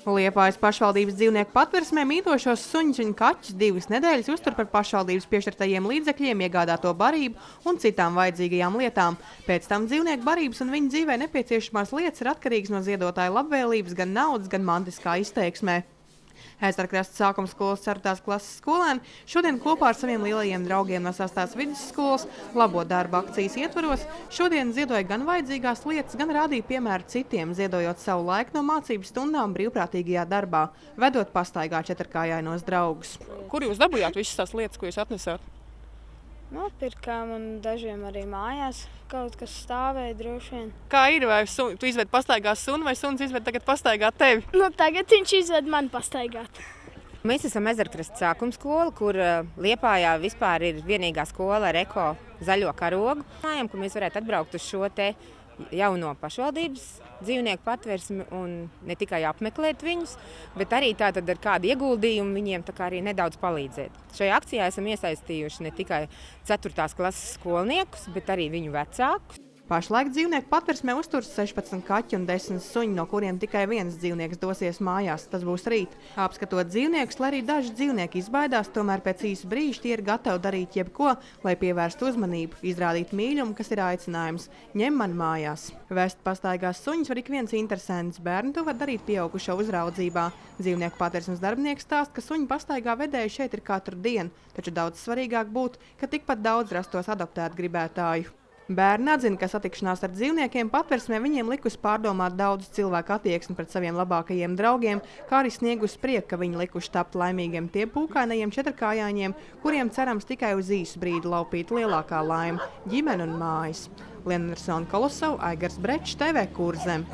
Liepājas pašvaldības dzīvnieku patversmē mītošos suņus un kaķus 2 nedēļas uztur par pašvaldības piešķirtajiem līdzekļiem, iegādāto barību un citām vajadzīgajām lietām. Pēc tam dzīvnieku barības un viņu dzīvē nepieciešamās lietas ir atkarīgas no ziedotāja labvēlības, gan naudas, gan mantiskā izteiksmē. Ezerkrasta sākuma skolas 4. klases skolēni šodien kopā ar saviem lielajiem draugiem no 6. vidusskolas labo darba akcijas ietvaros šodien ziedoja gan vajadzīgās lietas, gan rādīja piemēru citiem, ziedojot savu laiku no mācību stundām brīvprātīgajā darbā, vedot pastaigā četrkājainos draugus. Kur jūs dabūjāt visas tās lietas, ko jūs atnesāt? Nopirkām un dažiem arī mājās kaut kas stāvēja droši vien. Kā ir, vai tu izved pastaigā sunu, vai suns izved tagad pastaigāt tevi? Tagad viņš izved mani pastaigāt. Mēs esam Ezerkrasta sākuma skola, kur Liepājā vispār ir vienīgā skola ar eko zaļo karogu. Mājām, ka mēs varētu atbraukt uz šo te jauno pašvaldības dzīvnieku patversmi un ne tikai apmeklēt viņus, bet arī tātad ar kādu ieguldījumu viņiem tā kā arī nedaudz palīdzēt. Šajā akcijā esam iesaistījuši ne tikai 4. klases skolniekus, bet arī viņu vecākus. Pašlaik dzīvnieku patversmē uzturas 16 kaķi un 10 suņi, no kuriem tikai viens dzīvnieks dosies mājās. Tas būs rīt. Apskatot dzīvniekus, lai arī daži dzīvnieki izbaidās, tomēr pēc īsa brīža tie ir gatavi darīt jebko, lai pievērstu uzmanību, izrādīt mīļumu, kas ir aicinājums. Ņem man mājās. Vest pastaigās suņus var ik viens interesants. Bērni to var darīt pieaugušo uzraudzībā. Dzīvnieku patversmes darbinieks stāsta, ka suņu pastaigā vedēji šeit ir katru dienu, taču daudz svarīgāk būtu, ka tikpat daudz rastos adoptēt gribētāju. Bērni atzina, ka satikšanās ar dzīvniekiem patversmē viņiem likusi pārdomāt daudz cilvēku attieksmi pret saviem labākajiem draugiem, kā arī sniegus prieku, ka viņi likuši tapt laimīgiem tiem pūkainajiem četrkājāņiem, kuriem cerams tikai uz īsu brīdi laupīt lielākā laime – ģimene un mājas. Liena Nersona Kolosova, Aigars Brečs, TV Kurzem.